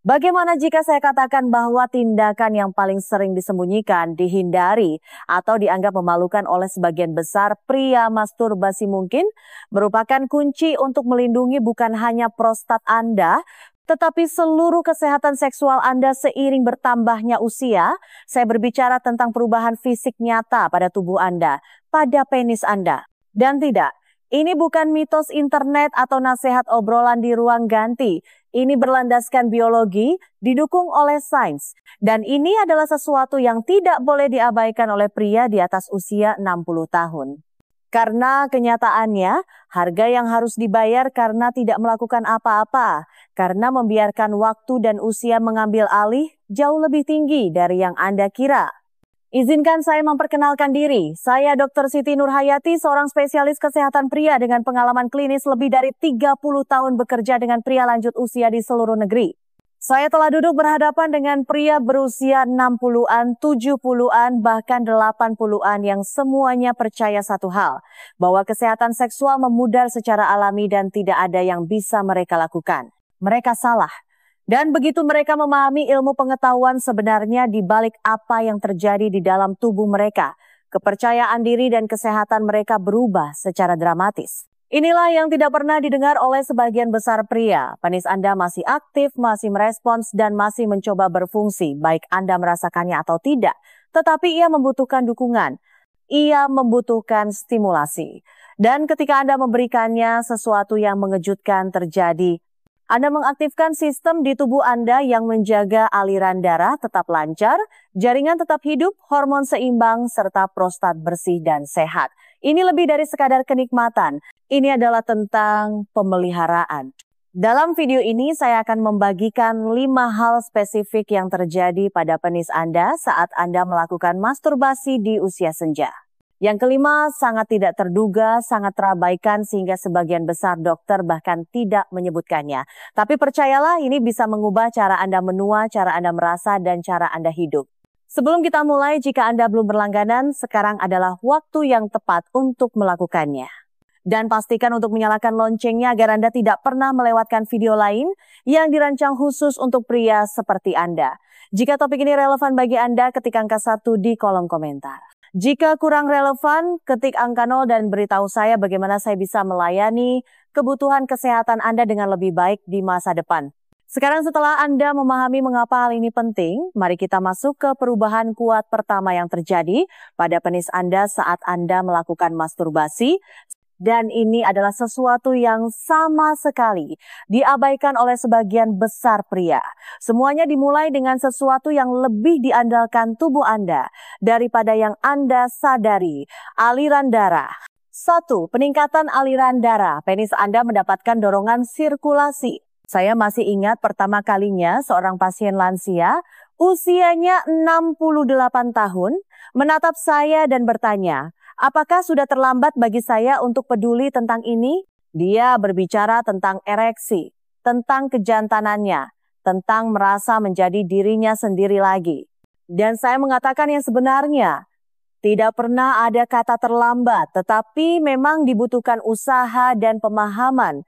Bagaimana jika saya katakan bahwa tindakan yang paling sering disembunyikan, dihindari, atau dianggap memalukan oleh sebagian besar pria masturbasi mungkin merupakan kunci untuk melindungi bukan hanya prostat Anda, tetapi seluruh kesehatan seksual Anda seiring bertambahnya usia? Saya berbicara tentang perubahan fisik nyata pada tubuh Anda, pada penis Anda. Dan tidak, ini bukan mitos internet atau nasihat obrolan di ruang ganti. Ini berlandaskan biologi, didukung oleh sains. Dan ini adalah sesuatu yang tidak boleh diabaikan oleh pria di atas usia 60 tahun. Karena kenyataannya, harga yang harus dibayar karena tidak melakukan apa-apa. Karena membiarkan waktu dan usia mengambil alih jauh lebih tinggi dari yang Anda kira. Izinkan saya memperkenalkan diri. Saya Dr. Siti Nurhayati, seorang spesialis kesehatan pria dengan pengalaman klinis lebih dari 30 tahun bekerja dengan pria lanjut usia di seluruh negeri. Saya telah duduk berhadapan dengan pria berusia 60-an, 70-an, bahkan 80-an yang semuanya percaya satu hal, bahwa kesehatan seksual memudar secara alami dan tidak ada yang bisa mereka lakukan. Mereka salah. Dan begitu mereka memahami ilmu pengetahuan sebenarnya di balik apa yang terjadi di dalam tubuh mereka, kepercayaan diri dan kesehatan mereka berubah secara dramatis. Inilah yang tidak pernah didengar oleh sebagian besar pria. Penis Anda masih aktif, masih merespons, dan masih mencoba berfungsi, baik Anda merasakannya atau tidak. Tetapi ia membutuhkan dukungan. Ia membutuhkan stimulasi. Dan ketika Anda memberikannya, sesuatu yang mengejutkan terjadi. Anda mengaktifkan sistem di tubuh Anda yang menjaga aliran darah tetap lancar, jaringan tetap hidup, hormon seimbang, serta prostat bersih dan sehat. Ini lebih dari sekadar kenikmatan. Ini adalah tentang pemeliharaan. Dalam video ini saya akan membagikan 5 hal spesifik yang terjadi pada penis Anda saat Anda melakukan masturbasi di usia senja. Yang kelima, sangat tidak terduga, sangat terabaikan sehingga sebagian besar dokter bahkan tidak menyebutkannya. Tapi percayalah, ini bisa mengubah cara Anda menua, cara Anda merasa, dan cara Anda hidup. Sebelum kita mulai, jika Anda belum berlangganan, sekarang adalah waktu yang tepat untuk melakukannya. Dan pastikan untuk menyalakan loncengnya agar Anda tidak pernah melewatkan video lain yang dirancang khusus untuk pria seperti Anda. Jika topik ini relevan bagi Anda, ketik angka 1 di kolom komentar. Jika kurang relevan, ketik angka 0 dan beritahu saya bagaimana saya bisa melayani kebutuhan kesehatan Anda dengan lebih baik di masa depan. Sekarang setelah Anda memahami mengapa hal ini penting, mari kita masuk ke perubahan kuat pertama yang terjadi pada penis Anda saat Anda melakukan masturbasi. Dan ini adalah sesuatu yang sama sekali diabaikan oleh sebagian besar pria. Semuanya dimulai dengan sesuatu yang lebih diandalkan tubuh Anda daripada yang Anda sadari, aliran darah. 1. Peningkatan aliran darah. Penis Anda mendapatkan dorongan sirkulasi. Saya masih ingat pertama kalinya seorang pasien lansia, usianya 68 tahun, menatap saya dan bertanya, apakah sudah terlambat bagi saya untuk peduli tentang ini? Dia berbicara tentang ereksi, tentang kejantanannya, tentang merasa menjadi dirinya sendiri lagi. Dan saya mengatakan yang sebenarnya, tidak pernah ada kata terlambat, tetapi memang dibutuhkan usaha dan pemahaman.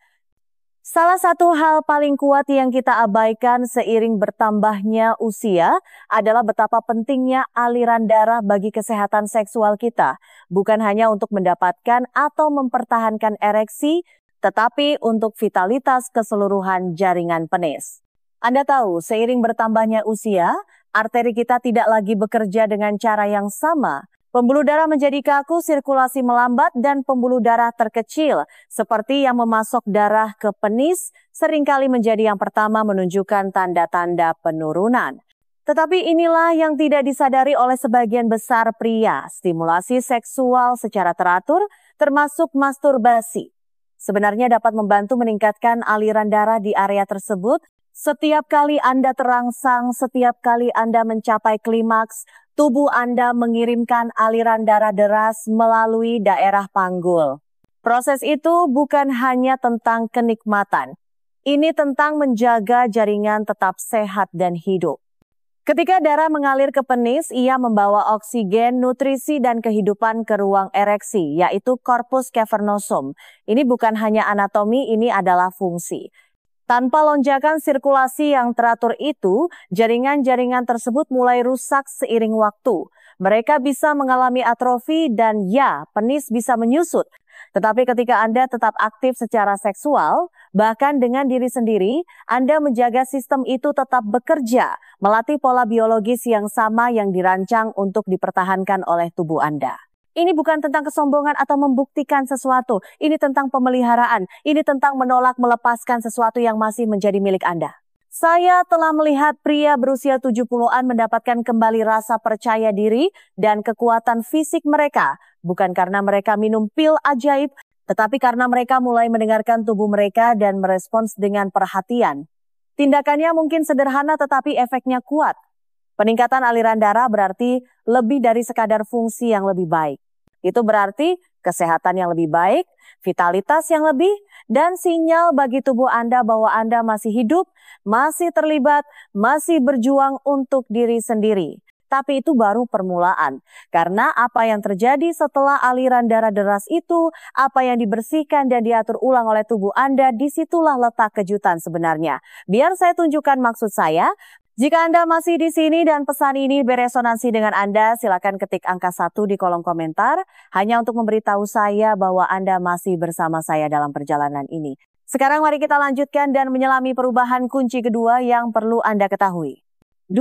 Salah satu hal paling kuat yang kita abaikan seiring bertambahnya usia adalah betapa pentingnya aliran darah bagi kesehatan seksual kita. Bukan hanya untuk mendapatkan atau mempertahankan ereksi, tetapi untuk vitalitas keseluruhan jaringan penis. Anda tahu, seiring bertambahnya usia, arteri kita tidak lagi bekerja dengan cara yang sama. Pembuluh darah menjadi kaku, sirkulasi melambat, dan pembuluh darah terkecil, seperti yang memasok darah ke penis, seringkali menjadi yang pertama menunjukkan tanda-tanda penurunan. Tetapi inilah yang tidak disadari oleh sebagian besar pria, stimulasi seksual secara teratur, termasuk masturbasi. Sebenarnya dapat membantu meningkatkan aliran darah di area tersebut. Setiap kali Anda terangsang, setiap kali Anda mencapai klimaks, tubuh Anda mengirimkan aliran darah deras melalui daerah panggul. Proses itu bukan hanya tentang kenikmatan. Ini tentang menjaga jaringan tetap sehat dan hidup. Ketika darah mengalir ke penis, ia membawa oksigen, nutrisi, dan kehidupan ke ruang ereksi, yaitu corpus cavernosum. Ini bukan hanya anatomi, ini adalah fungsi. Tanpa lonjakan sirkulasi yang teratur itu, jaringan-jaringan tersebut mulai rusak seiring waktu. Mereka bisa mengalami atrofi dan penis bisa menyusut. Tetapi ketika Anda tetap aktif secara seksual, bahkan dengan diri sendiri, Anda menjaga sistem itu tetap bekerja, melatih pola biologis yang sama yang dirancang untuk dipertahankan oleh tubuh Anda. Ini bukan tentang kesombongan atau membuktikan sesuatu. Ini tentang pemeliharaan. Ini tentang menolak melepaskan sesuatu yang masih menjadi milik Anda. Saya telah melihat pria berusia 70-an mendapatkan kembali rasa percaya diri dan kekuatan fisik mereka. Bukan karena mereka minum pil ajaib, tetapi karena mereka mulai mendengarkan tubuh mereka dan merespons dengan perhatian. Tindakannya mungkin sederhana tetapi efeknya kuat. Peningkatan aliran darah berarti lebih dari sekadar fungsi yang lebih baik. Itu berarti kesehatan yang lebih baik, vitalitas yang lebih, dan sinyal bagi tubuh Anda bahwa Anda masih hidup, masih terlibat, masih berjuang untuk diri sendiri. Tapi itu baru permulaan, karena apa yang terjadi setelah aliran darah deras itu, apa yang dibersihkan dan diatur ulang oleh tubuh Anda, disitulah letak kejutan sebenarnya. Biar saya tunjukkan maksud saya. Jika Anda masih di sini dan pesan ini beresonansi dengan Anda, silakan ketik angka 1 di kolom komentar, hanya untuk memberitahu saya bahwa Anda masih bersama saya dalam perjalanan ini. Sekarang mari kita lanjutkan dan menyelami perubahan kunci kedua yang perlu Anda ketahui. 2.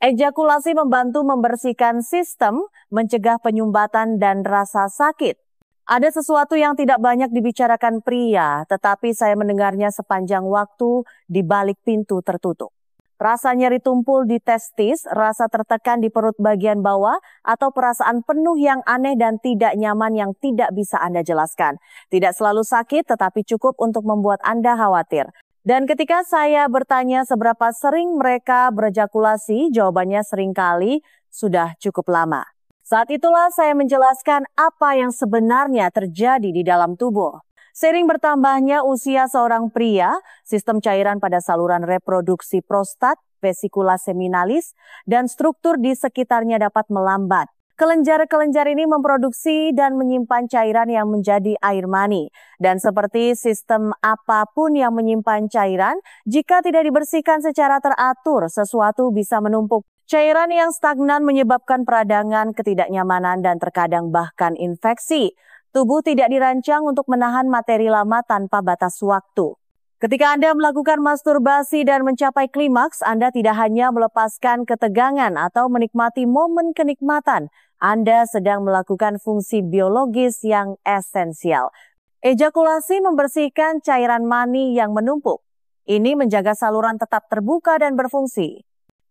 Ejakulasi membantu membersihkan sistem, mencegah penyumbatan dan rasa sakit. Ada sesuatu yang tidak banyak dibicarakan pria, tetapi saya mendengarnya sepanjang waktu di balik pintu tertutup. Rasa nyeri tumpul di testis, rasa tertekan di perut bagian bawah, atau perasaan penuh yang aneh dan tidak nyaman yang tidak bisa Anda jelaskan. Tidak selalu sakit, tetapi cukup untuk membuat Anda khawatir. Dan ketika saya bertanya seberapa sering mereka berejakulasi, jawabannya seringkali sudah cukup lama. Saat itulah saya menjelaskan apa yang sebenarnya terjadi di dalam tubuh. Seiring bertambahnya usia seorang pria, sistem cairan pada saluran reproduksi prostat, vesikula seminalis, dan struktur di sekitarnya dapat melambat. Kelenjar-kelenjar ini memproduksi dan menyimpan cairan yang menjadi air mani. Dan seperti sistem apapun yang menyimpan cairan, jika tidak dibersihkan secara teratur, sesuatu bisa menumpuk. Cairan yang stagnan menyebabkan peradangan, ketidaknyamanan, dan terkadang bahkan infeksi. Tubuh tidak dirancang untuk menahan materi lama tanpa batas waktu. Ketika Anda melakukan masturbasi dan mencapai klimaks, Anda tidak hanya melepaskan ketegangan atau menikmati momen kenikmatan. Anda sedang melakukan fungsi biologis yang esensial. Ejakulasi membersihkan cairan mani yang menumpuk. Ini menjaga saluran tetap terbuka dan berfungsi.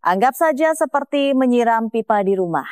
Anggap saja seperti menyiram pipa di rumah.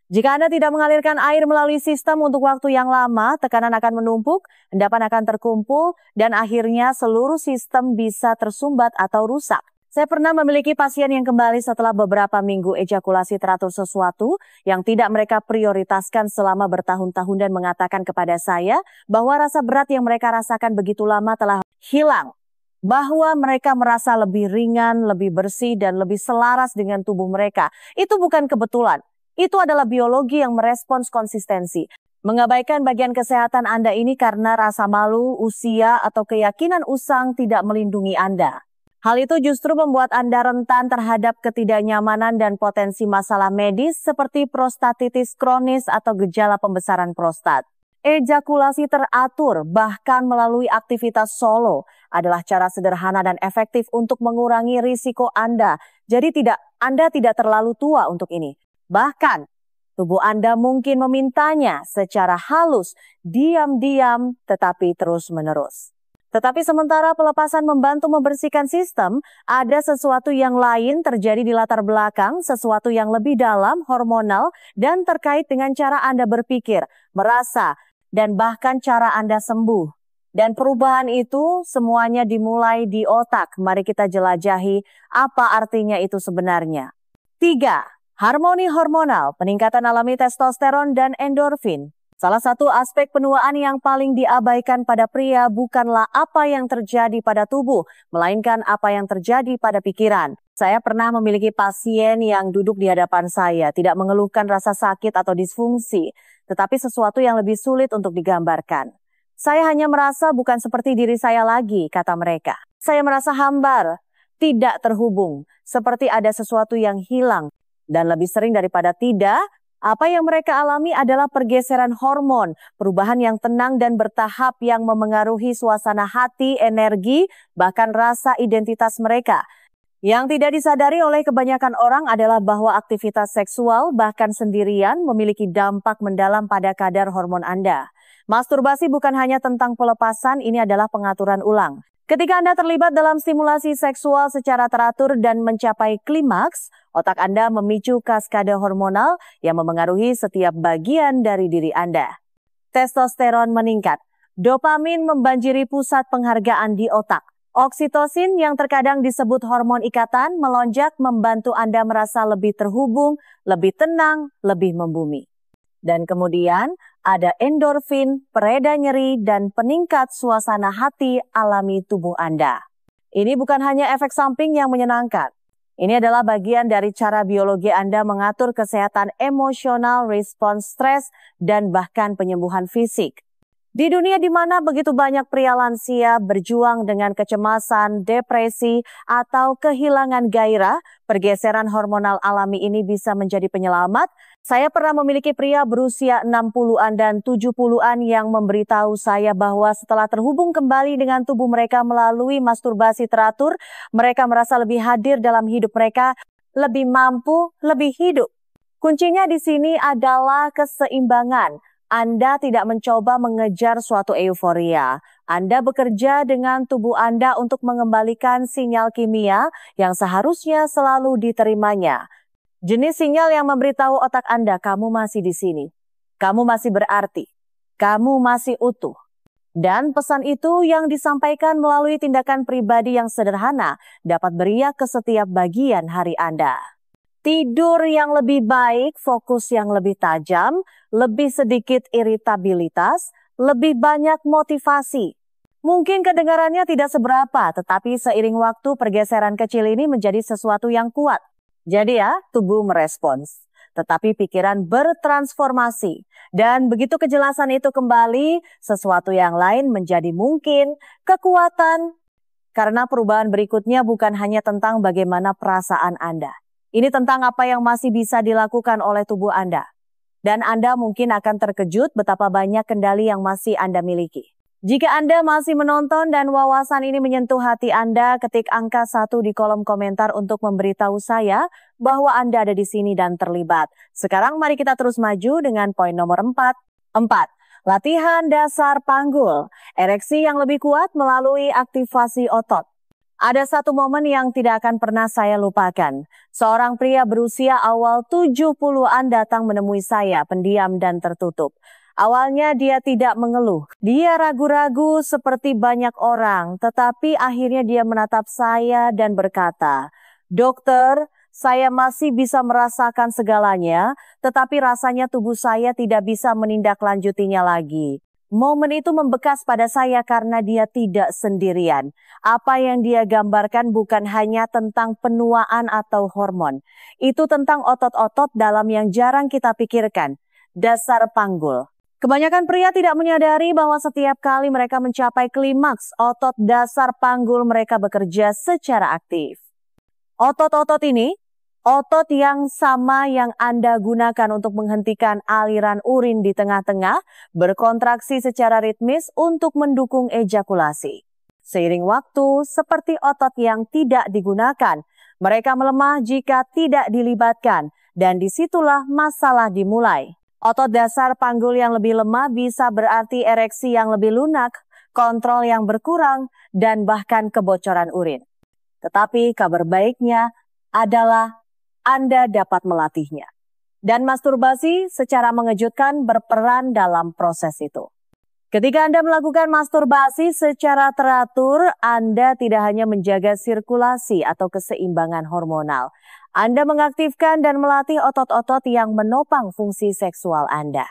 Jika Anda tidak mengalirkan air melalui sistem untuk waktu yang lama, tekanan akan menumpuk, endapan akan terkumpul, dan akhirnya seluruh sistem bisa tersumbat atau rusak. Saya pernah memiliki pasien yang kembali setelah beberapa minggu ejakulasi teratur sesuatu yang tidak mereka prioritaskan selama bertahun-tahun dan mengatakan kepada saya bahwa rasa berat yang mereka rasakan begitu lama telah hilang. Bahwa mereka merasa lebih ringan, lebih bersih, dan lebih selaras dengan tubuh mereka. Itu bukan kebetulan. Itu adalah biologi yang merespons konsistensi. Mengabaikan bagian kesehatan Anda ini karena rasa malu, usia, atau keyakinan usang tidak melindungi Anda. Hal itu justru membuat Anda rentan terhadap ketidaknyamanan dan potensi masalah medis seperti prostatitis kronis atau gejala pembesaran prostat. Ejakulasi teratur, bahkan melalui aktivitas solo, adalah cara sederhana dan efektif untuk mengurangi risiko Anda. Jadi Anda tidak terlalu tua untuk ini. Bahkan, tubuh Anda mungkin memintanya secara halus, diam-diam, tetapi terus-menerus. Tetapi sementara pelepasan membantu membersihkan sistem, ada sesuatu yang lain terjadi di latar belakang, sesuatu yang lebih dalam, hormonal, dan terkait dengan cara Anda berpikir, merasa, dan bahkan cara Anda sembuh. Dan perubahan itu semuanya dimulai di otak. Mari kita jelajahi apa artinya itu sebenarnya. 3. Harmoni hormonal, peningkatan alami testosteron dan endorfin. Salah satu aspek penuaan yang paling diabaikan pada pria bukanlah apa yang terjadi pada tubuh, melainkan apa yang terjadi pada pikiran. Saya pernah memiliki pasien yang duduk di hadapan saya, tidak mengeluhkan rasa sakit atau disfungsi, tetapi sesuatu yang lebih sulit untuk digambarkan. Saya hanya merasa bukan seperti diri saya lagi, kata mereka. Saya merasa hambar, tidak terhubung, seperti ada sesuatu yang hilang. Dan lebih sering daripada tidak, apa yang mereka alami adalah pergeseran hormon, perubahan yang tenang dan bertahap yang memengaruhi suasana hati, energi, bahkan rasa identitas mereka. Yang tidak disadari oleh kebanyakan orang adalah bahwa aktivitas seksual bahkan sendirian memiliki dampak mendalam pada kadar hormon Anda. Masturbasi bukan hanya tentang pelepasan, ini adalah pengaturan ulang. Ketika Anda terlibat dalam stimulasi seksual secara teratur dan mencapai klimaks, otak Anda memicu kaskade hormonal yang memengaruhi setiap bagian dari diri Anda. Testosteron meningkat, dopamin membanjiri pusat penghargaan di otak. Oksitosin yang terkadang disebut hormon ikatan melonjak membantu Anda merasa lebih terhubung, lebih tenang, lebih membumi. Dan kemudian ada endorfin, pereda nyeri, dan peningkat suasana hati alami tubuh Anda. Ini bukan hanya efek samping yang menyenangkan. Ini adalah bagian dari cara biologi Anda mengatur kesehatan emosional, respons stres, dan bahkan penyembuhan fisik. Di dunia di mana begitu banyak pria lansia berjuang dengan kecemasan, depresi, atau kehilangan gairah, pergeseran hormonal alami ini bisa menjadi penyelamat. Saya pernah memiliki pria berusia 60-an dan 70-an yang memberitahu saya bahwa setelah terhubung kembali dengan tubuh mereka melalui masturbasi teratur, mereka merasa lebih hadir dalam hidup mereka, lebih mampu, lebih hidup. Kuncinya di sini adalah keseimbangan. Anda tidak mencoba mengejar suatu euforia. Anda bekerja dengan tubuh Anda untuk mengembalikan sinyal kimia yang seharusnya selalu diterimanya. Jenis sinyal yang memberitahu otak Anda, kamu masih di sini. Kamu masih berarti. Kamu masih utuh. Dan pesan itu yang disampaikan melalui tindakan pribadi yang sederhana dapat beriak ke setiap bagian hari Anda. Tidur yang lebih baik, fokus yang lebih tajam, lebih sedikit iritabilitas, lebih banyak motivasi. Mungkin kedengarannya tidak seberapa, tetapi seiring waktu pergeseran kecil ini menjadi sesuatu yang kuat. Jadi ya, tubuh merespons. Tetapi pikiran bertransformasi. Dan begitu kejelasan itu kembali, sesuatu yang lain menjadi mungkin, kekuatan. Karena perubahan berikutnya bukan hanya tentang bagaimana perasaan Anda. Ini tentang apa yang masih bisa dilakukan oleh tubuh Anda. Dan Anda mungkin akan terkejut betapa banyak kendali yang masih Anda miliki. Jika Anda masih menonton dan wawasan ini menyentuh hati Anda, ketik angka 1 di kolom komentar untuk memberitahu saya bahwa Anda ada di sini dan terlibat. Sekarang mari kita terus maju dengan poin nomor 4. 4. Latihan dasar panggul. Ereksi yang lebih kuat melalui aktivasi otot. Ada satu momen yang tidak akan pernah saya lupakan. Seorang pria berusia awal 70-an datang menemui saya, pendiam dan tertutup. Awalnya dia tidak mengeluh. Dia ragu-ragu seperti banyak orang, tetapi akhirnya dia menatap saya dan berkata, "Dokter, saya masih bisa merasakan segalanya, tetapi rasanya tubuh saya tidak bisa menindaklanjutinya lagi." Momen itu membekas pada saya karena dia tidak sendirian. Apa yang dia gambarkan bukan hanya tentang penuaan atau hormon. Itu tentang otot-otot dalam yang jarang kita pikirkan. Dasar panggul. Kebanyakan pria tidak menyadari bahwa setiap kali mereka mencapai klimaks, otot dasar panggul mereka bekerja secara aktif. Otot-otot ini, otot yang sama yang Anda gunakan untuk menghentikan aliran urin di tengah-tengah, berkontraksi secara ritmis untuk mendukung ejakulasi. Seiring waktu, seperti otot yang tidak digunakan, mereka melemah jika tidak dilibatkan, dan disitulah masalah dimulai. Otot dasar panggul yang lebih lemah bisa berarti ereksi yang lebih lunak, kontrol yang berkurang, dan bahkan kebocoran urin. Tetapi kabar baiknya adalah Anda dapat melatihnya. Dan masturbasi secara mengejutkan berperan dalam proses itu. Ketika Anda melakukan masturbasi secara teratur, Anda tidak hanya menjaga sirkulasi atau keseimbangan hormonal. Anda mengaktifkan dan melatih otot-otot yang menopang fungsi seksual Anda.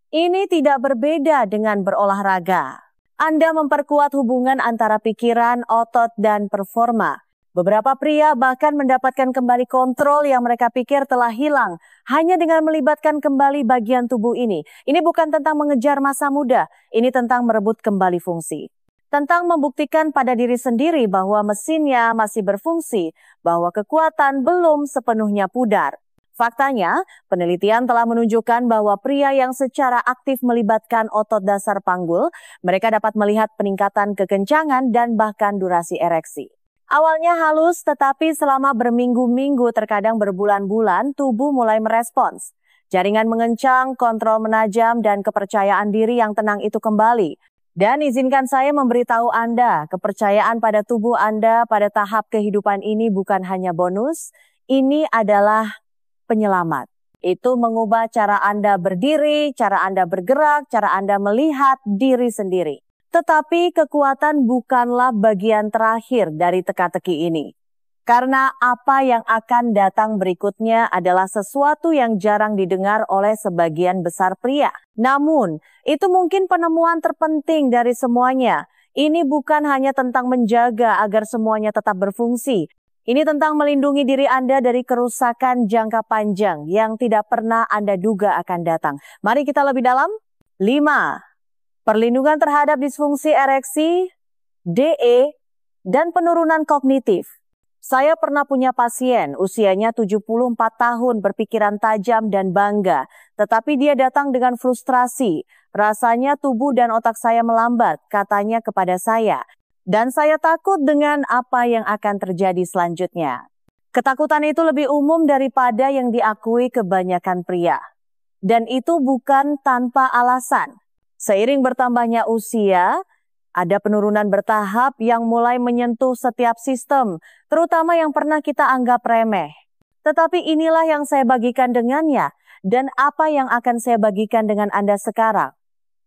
Ini tidak berbeda dengan berolahraga. Anda memperkuat hubungan antara pikiran, otot, dan performa. Beberapa pria bahkan mendapatkan kembali kontrol yang mereka pikir telah hilang hanya dengan melibatkan kembali bagian tubuh ini. Ini bukan tentang mengejar masa muda, ini tentang merebut kembali fungsi. tentang membuktikan pada diri sendiri bahwa mesinnya masih berfungsi, bahwa kekuatan belum sepenuhnya pudar. Faktanya, penelitian telah menunjukkan bahwa pria yang secara aktif melibatkan otot dasar panggul, mereka dapat melihat peningkatan kekencangan dan bahkan durasi ereksi. Awalnya halus, tetapi selama berminggu-minggu, terkadang berbulan-bulan, tubuh mulai merespons. Jaringan mengencang, kontrol menajam, dan kepercayaan diri yang tenang itu kembali. Dan izinkan saya memberitahu Anda, kepercayaan pada tubuh Anda pada tahap kehidupan ini bukan hanya bonus, ini adalah penyelamat. Itu mengubah cara Anda berdiri, cara Anda bergerak, cara Anda melihat diri sendiri. Tetapi kekuatan bukanlah bagian terakhir dari teka-teki ini. Karena apa yang akan datang berikutnya adalah sesuatu yang jarang didengar oleh sebagian besar pria. Namun, itu mungkin penemuan terpenting dari semuanya. Ini bukan hanya tentang menjaga agar semuanya tetap berfungsi. Ini tentang melindungi diri Anda dari kerusakan jangka panjang yang tidak pernah Anda duga akan datang. Mari kita lebih dalam. 5. Perlindungan terhadap disfungsi ereksi, DE, dan penurunan kognitif. Saya pernah punya pasien, usianya 74 tahun, berpikiran tajam dan bangga. Tetapi dia datang dengan frustrasi. Rasanya tubuh dan otak saya melambat, katanya kepada saya. Dan saya takut dengan apa yang akan terjadi selanjutnya. Ketakutan itu lebih umum daripada yang diakui kebanyakan pria. Dan itu bukan tanpa alasan. Seiring bertambahnya usia, ada penurunan bertahap yang mulai menyentuh setiap sistem, terutama yang pernah kita anggap remeh. Tetapi inilah yang saya bagikan dengannya, dan apa yang akan saya bagikan dengan Anda sekarang.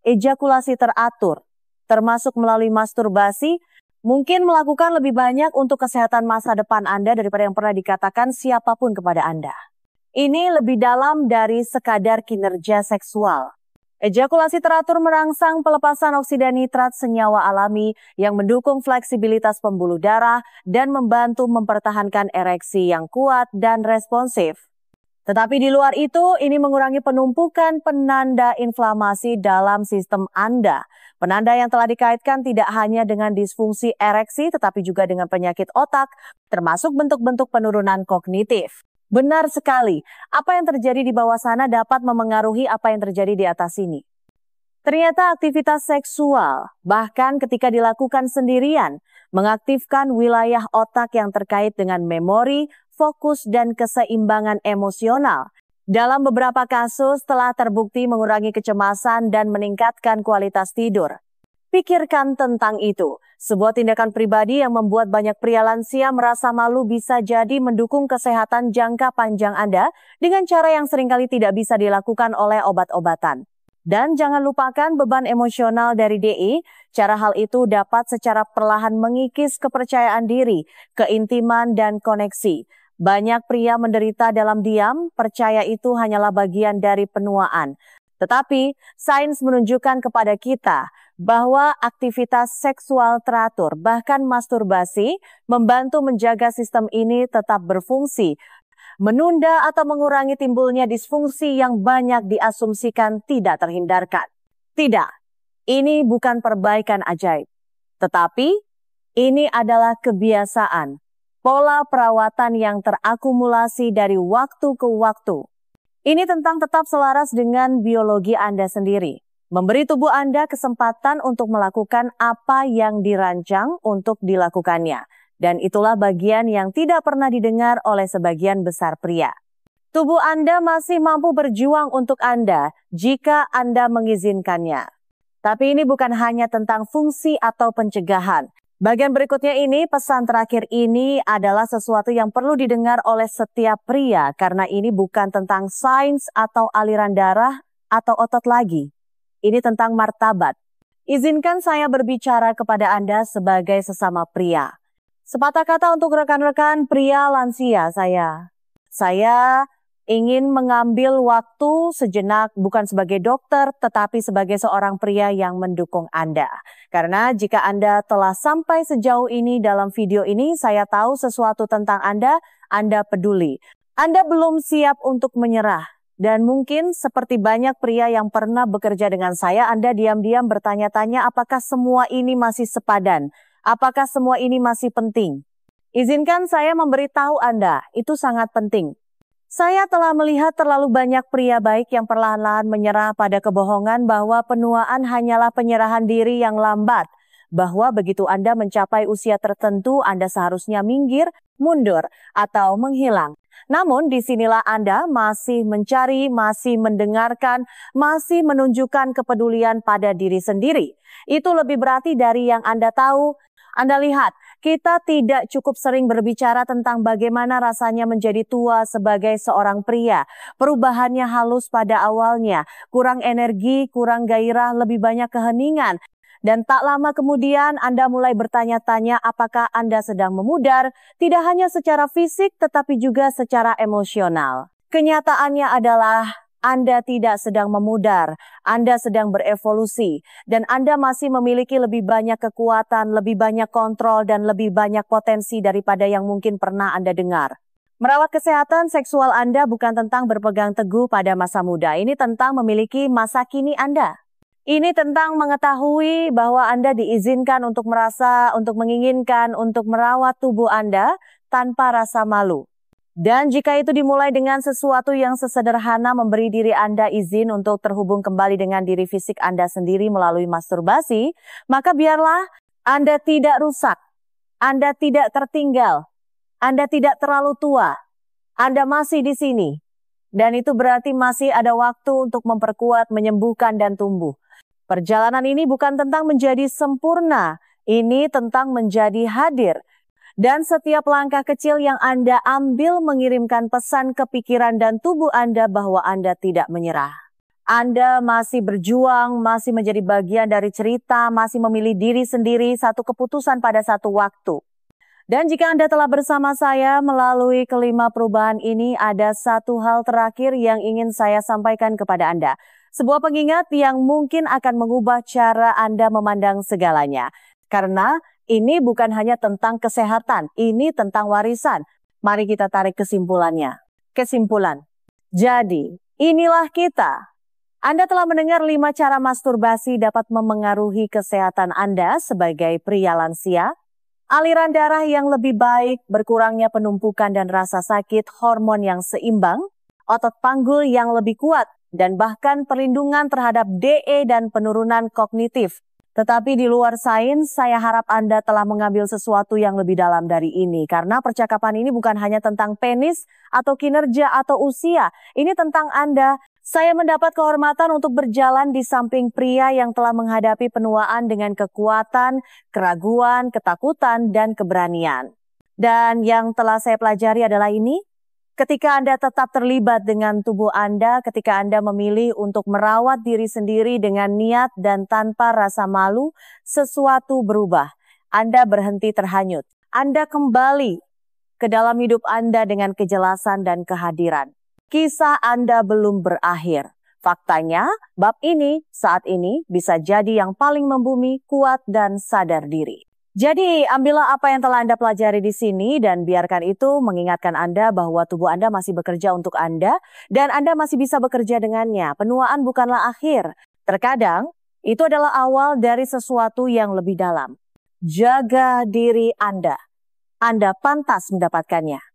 Ejakulasi teratur, termasuk melalui masturbasi, mungkin melakukan lebih banyak untuk kesehatan masa depan Anda daripada yang pernah dikatakan siapapun kepada Anda. Ini lebih dalam dari sekadar kinerja seksual. Ejakulasi teratur merangsang pelepasan oksida nitrat senyawa alami yang mendukung fleksibilitas pembuluh darah dan membantu mempertahankan ereksi yang kuat dan responsif. Tetapi di luar itu, ini mengurangi penumpukan penanda inflamasi dalam sistem Anda. Penanda yang telah dikaitkan tidak hanya dengan disfungsi ereksi, tetapi juga dengan penyakit otak, termasuk bentuk-bentuk penurunan kognitif. Benar sekali, apa yang terjadi di bawah sana dapat memengaruhi apa yang terjadi di atas sini. Ternyata aktivitas seksual, bahkan ketika dilakukan sendirian, mengaktifkan wilayah otak yang terkait dengan memori, fokus, dan keseimbangan emosional. Dalam beberapa kasus telah terbukti mengurangi kecemasan dan meningkatkan kualitas tidur. Pikirkan tentang itu. Sebuah tindakan pribadi yang membuat banyak pria lansia merasa malu bisa jadi mendukung kesehatan jangka panjang Anda dengan cara yang seringkali tidak bisa dilakukan oleh obat-obatan. Dan jangan lupakan beban emosional dari DI. Cara hal itu dapat secara perlahan mengikis kepercayaan diri, keintiman, dan koneksi. Banyak pria menderita dalam diam, percaya itu hanyalah bagian dari penuaan. Tetapi, sains menunjukkan kepada kita bahwa aktivitas seksual teratur, bahkan masturbasi, membantu menjaga sistem ini tetap berfungsi, menunda atau mengurangi timbulnya disfungsi yang banyak diasumsikan tidak terhindarkan. Tidak, ini bukan perbaikan ajaib, tetapi ini adalah kebiasaan, pola perawatan yang terakumulasi dari waktu ke waktu. Ini tentang tetap selaras dengan biologi Anda sendiri. Memberi tubuh Anda kesempatan untuk melakukan apa yang dirancang untuk dilakukannya. Dan itulah bagian yang tidak pernah didengar oleh sebagian besar pria. Tubuh Anda masih mampu berjuang untuk Anda jika Anda mengizinkannya. Tapi ini bukan hanya tentang fungsi atau pencegahan. Bagian berikutnya ini, pesan terakhir ini adalah sesuatu yang perlu didengar oleh setiap pria karena ini bukan tentang sains atau aliran darah atau otot lagi. Ini tentang martabat. Izinkan saya berbicara kepada Anda sebagai sesama pria. Sepatah kata untuk rekan-rekan pria lansia saya. Saya ingin mengambil waktu sejenak bukan sebagai dokter tetapi sebagai seorang pria yang mendukung Anda. Karena jika Anda telah sampai sejauh ini dalam video ini, saya tahu sesuatu tentang Anda peduli. Anda belum siap untuk menyerah. Dan mungkin seperti banyak pria yang pernah bekerja dengan saya, Anda diam-diam bertanya-tanya apakah semua ini masih sepadan? Apakah semua ini masih penting? Izinkan saya memberitahu Anda, itu sangat penting. Saya telah melihat terlalu banyak pria baik yang perlahan-lahan menyerah pada kebohongan bahwa penuaan hanyalah penyerahan diri yang lambat. Bahwa begitu Anda mencapai usia tertentu, Anda seharusnya minggir, mundur, atau menghilang. Namun disinilah Anda masih mencari, masih mendengarkan, masih menunjukkan kepedulian pada diri sendiri. Itu lebih berarti dari yang Anda tahu. Anda lihat, kita tidak cukup sering berbicara tentang bagaimana rasanya menjadi tua sebagai seorang pria. Perubahannya halus pada awalnya, kurang energi, kurang gairah, lebih banyak keheningan. Dan tak lama kemudian Anda mulai bertanya-tanya apakah Anda sedang memudar, tidak hanya secara fisik tetapi juga secara emosional. Kenyataannya adalah Anda tidak sedang memudar, Anda sedang berevolusi, dan Anda masih memiliki lebih banyak kekuatan, lebih banyak kontrol, dan lebih banyak potensi daripada yang mungkin pernah Anda dengar. Merawat kesehatan seksual Anda bukan tentang berpegang teguh pada masa muda, ini tentang memiliki masa kini Anda. Ini tentang mengetahui bahwa Anda diizinkan untuk merasa, untuk menginginkan, untuk merawat tubuh Anda tanpa rasa malu. Dan jika itu dimulai dengan sesuatu yang sesederhana memberi diri Anda izin untuk terhubung kembali dengan diri fisik Anda sendiri melalui masturbasi, maka biarlah Anda tidak rusak, Anda tidak tertinggal, Anda tidak terlalu tua, Anda masih di sini. Dan itu berarti masih ada waktu untuk memperkuat, menyembuhkan, dan tumbuh. Perjalanan ini bukan tentang menjadi sempurna, ini tentang menjadi hadir. Dan setiap langkah kecil yang Anda ambil mengirimkan pesan ke pikiran dan tubuh Anda bahwa Anda tidak menyerah. Anda masih berjuang, masih menjadi bagian dari cerita, masih memilih diri sendiri, satu keputusan pada satu waktu. Dan jika Anda telah bersama saya melalui kelima perubahan ini, ada satu hal terakhir yang ingin saya sampaikan kepada Anda. Sebuah pengingat yang mungkin akan mengubah cara Anda memandang segalanya. Karena ini bukan hanya tentang kesehatan, ini tentang warisan. Mari kita tarik kesimpulannya. Kesimpulan. Jadi, inilah kita. Anda telah mendengar 5 cara masturbasi dapat memengaruhi kesehatan Anda sebagai pria lansia. Aliran darah yang lebih baik, berkurangnya penumpukan dan rasa sakit, hormon yang seimbang, otot panggul yang lebih kuat, dan bahkan perlindungan terhadap DE dan penurunan kognitif. Tetapi di luar sains, saya harap Anda telah mengambil sesuatu yang lebih dalam dari ini. Karena percakapan ini bukan hanya tentang penis, atau kinerja, atau usia. Ini tentang Anda. Saya mendapat kehormatan untuk berjalan di samping pria yang telah menghadapi penuaan dengan kekuatan, keraguan, ketakutan, dan keberanian. Dan yang telah saya pelajari adalah ini. Ketika Anda tetap terlibat dengan tubuh Anda, ketika Anda memilih untuk merawat diri sendiri dengan niat dan tanpa rasa malu, sesuatu berubah. Anda berhenti terhanyut. Anda kembali ke dalam hidup Anda dengan kejelasan dan kehadiran. Kisah Anda belum berakhir. Faktanya, bab ini saat ini bisa jadi yang paling membumi, kuat, dan sadar diri. Jadi, ambillah apa yang telah Anda pelajari di sini dan biarkan itu mengingatkan Anda bahwa tubuh Anda masih bekerja untuk Anda dan Anda masih bisa bekerja dengannya. Penuaan bukanlah akhir. Terkadang, itu adalah awal dari sesuatu yang lebih dalam. Jaga diri Anda. Anda pantas mendapatkannya.